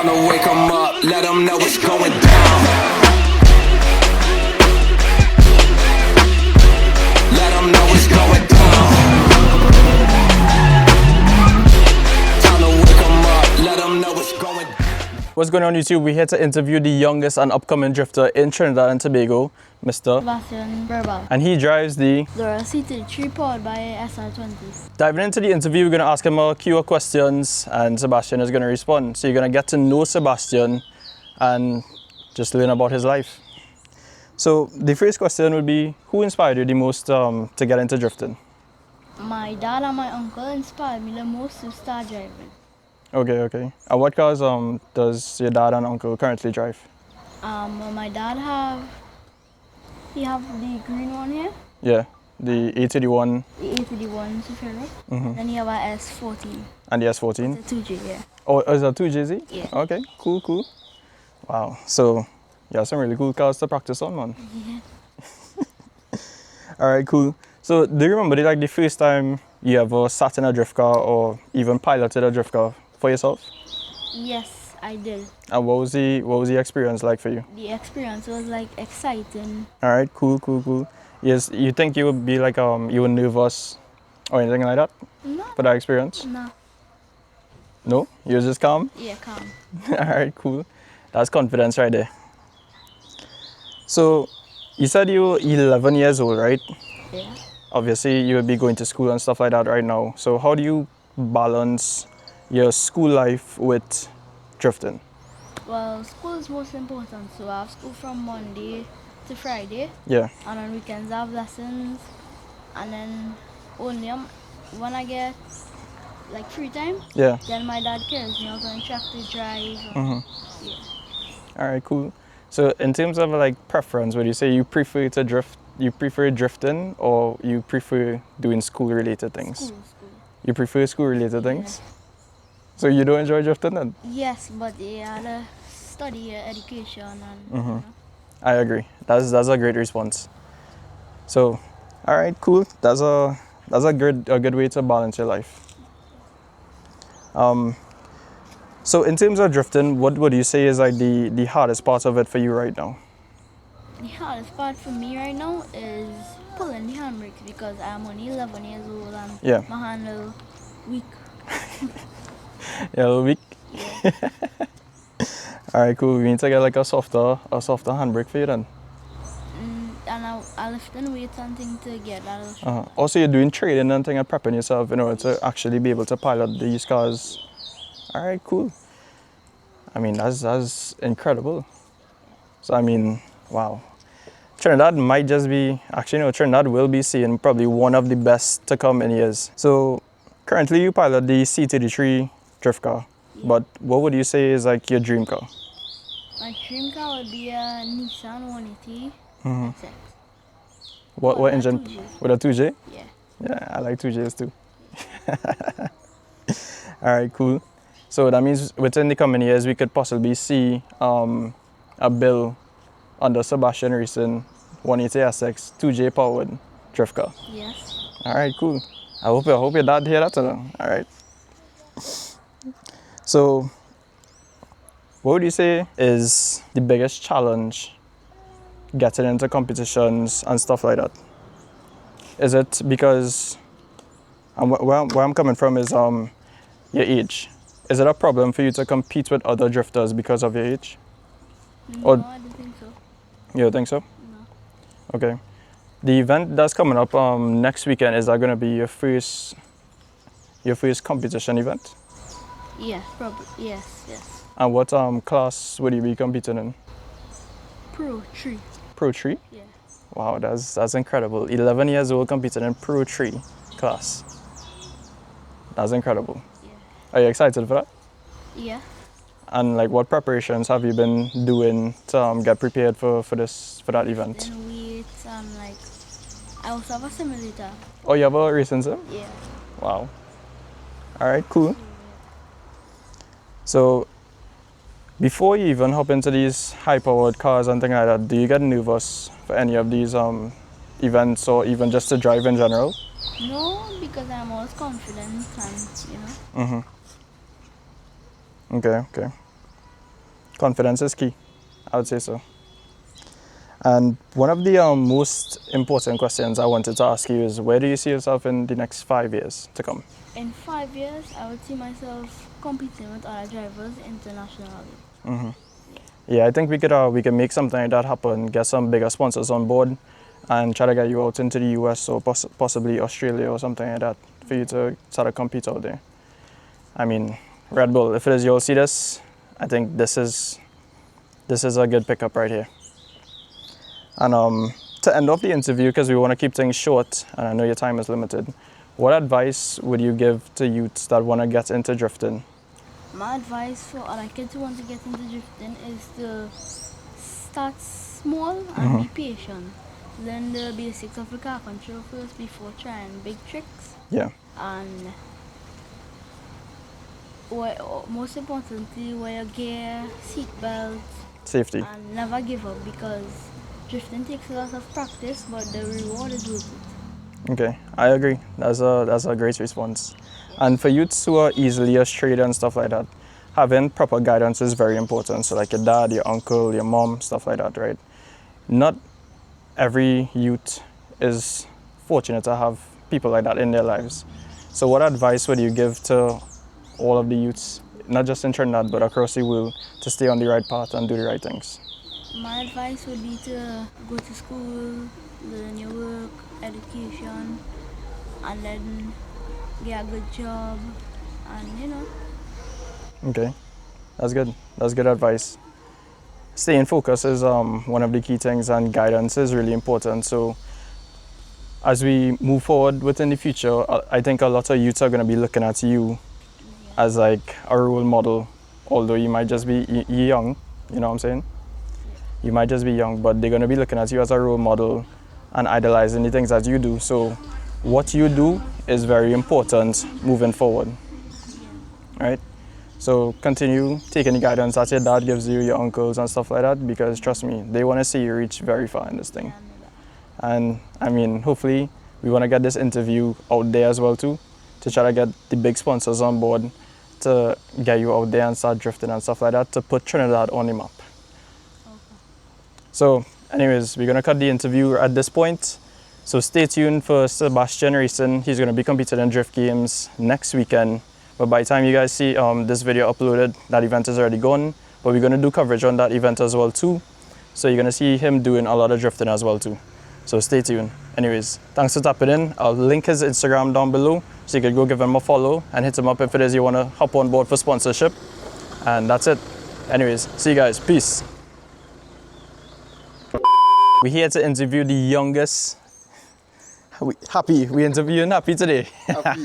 Time to wake 'em up, let 'em know what's going down. Let 'em know what's going down. Time to wake 'em up, let 'em know what's going down. What's going on YouTube? We're here to interview the youngest and upcoming drifter in Trinidad and Tobago, Mr. Sebastian Birbal. And he drives the C3 powered by SR20. Diving into the interview, we're going to ask him a few questions and Sebastian is going to respond. So you're going to get to know Sebastian and just learn about his life. So the first question would be, who inspired you the most to get into drifting? My dad and my uncle inspired me the most to start driving. Okay. And what cars does your dad and uncle currently drive? Well, my dad he have the green one here. Yeah, the 881. The 881 Superior. Then he have a S14. And the S14? The 2J, yeah. Oh, is that 2JZ? Yeah. Okay, cool. Wow, so you have some really cool cars to practice on, man. Yeah. Alright, cool. So do you remember the first time you ever sat in a drift car or even piloted a drift car for yourself? Yes, I did. And what was the experience like for you? The experience was like exciting. Alright, cool. Yes, you think you would be like you were nervous or anything like that No. for that experience? No. No? You were just calm? Yeah, calm. Alright, cool. That's confidence right there. So you said you were 11 years old, right? Yeah. Obviously you would be going to school and stuff like that right now. So how do you balance your school life with drifting? Well, school is most important, so I have school from Monday to Friday. Yeah. And on weekends I have lessons. And then only when I get like free time, Yeah. then my dad carries me out on track to drive. Yeah. Alright, cool. So in terms of like preference, would you say you prefer to drift? You prefer drifting or you prefer doing school related things? School. You prefer school related things? So you don't enjoy drifting then? Yes, but yeah, the study, education, and you know. I agree. That's a great response. So, all right, cool. That's a good way to balance your life. So in terms of drifting, what would you say is like the hardest part of it for you right now? The hardest part for me right now is pulling the handbrakes because I'm only 11 years old and Yeah. my hand is weak. Yeah, a little weak. Yeah. All right, cool. We need to get like a softer handbrake for you then. And I lifting weights and things to get that. Also, you're doing training and thing and prepping yourself in order to actually be able to pilot these cars. All right, cool. I mean, that's incredible. So I mean, wow. Trinidad might just be, actually no, Trinidad will be seeing probably one of the best to come in years. So currently you pilot the C33 drift car, but what would you say is like your dream car? My dream car would be a Nissan 180. That's it. What a engine? 2J. With a 2J? Yeah. Yeah, I like 2Js too. All right, cool. So that means within the coming years, we could possibly see a bill under Sebastian Racing 180 SX 2J powered drift car. Yes. All right, cool. I hope your dad hear that. All right. So, what would you say is the biggest challenge getting into competitions and stuff like that? Is it because, and where I'm coming from is your age. Is it a problem for you to compete with other drifters because of your age? No, Or- I don't think so. You don't think so? No. Okay. The event that's coming up next weekend, is that going to be your first competition event? Yes, probably. Yes. And what class would you be competing in? Pro 3. Pro 3? Yeah. Wow, that's incredible. 11 years old competing in Pro 3 class. That's incredible. Yeah. Are you excited for that? Yeah. And like what preparations have you been doing to get prepared for that event? Then weights and like I also have a simulator. Oh, you have a racing sim? Yeah. Wow. All right, cool. So before you even hop into these high-powered cars and things like that, do you get nervous for any of these events or even just to drive in general? No, because I'm always confident and, you know. Okay. Confidence is key, I would say so. And one of the most important questions I wanted to ask you is, where do you see yourself in the next 5 years to come? In 5 years, I would see myself competing with other drivers internationally. Mm-hmm. Yeah, I think we could make something like that happen, get some bigger sponsors on board, and try to get you out into the US or possibly Australia or something like that for you to sort of compete out there. I mean, Red Bull, if it is you'll see this, I think this is a good pickup right here. And to end off the interview, because we want to keep things short, and I know your time is limited, what advice would you give to youths that want to get into drifting? My advice for other kids who want to get into drifting is to start small and be patient. Learn the basics of the car control first before trying big tricks. Yeah. And most importantly, wear your gear, seatbelt, Safety. and never give up, because drifting takes a lot of practice, but the reward is worth it. Okay, I agree. That's a great response. And for youths who are easily strayed and stuff like that, having proper guidance is very important. So like your dad, your uncle, your mom, stuff like that, right? Not every youth is fortunate to have people like that in their lives. So what advice would you give to all of the youths, not just in Trinidad, but across the world, to stay on the right path and do the right things? My advice would be to go to school, learn your work, education, and then get a good job, and Okay, that's good. That's good advice. Staying focused is one of the key things, and guidance is really important. So as we move forward within the future, I think a lot of youths are going to be looking at you as like a role model, although you might just be young, you know what I'm saying? You might just be young, but they're going to be looking at you as a role model and idolizing the things that you do. So what you do is very important moving forward, right? So continue taking the guidance that your dad gives you, your uncles and stuff like that, because trust me, they want to see you reach very far in this thing. And I mean, hopefully we want to get this interview out there as well too, to try to get the big sponsors on board to get you out there and start drifting and stuff like that, to put Trinidad on the map. So anyways, we're going to cut the interview at this point. So stay tuned for Sebastian Racing. He's going to be competing in drift games next weekend. But by the time you guys see this video uploaded, that event is already gone. But we're going to do coverage on that event as well too. So you're going to see him doing a lot of drifting as well too. So stay tuned. Anyways, thanks for tapping in. I'll link his Instagram down below, so you can go give him a follow and hit him up if it is you want to hop on board for sponsorship. And that's it. Anyways, see you guys. Peace. We're here to interview the youngest. We interviewing Happy today. Happy.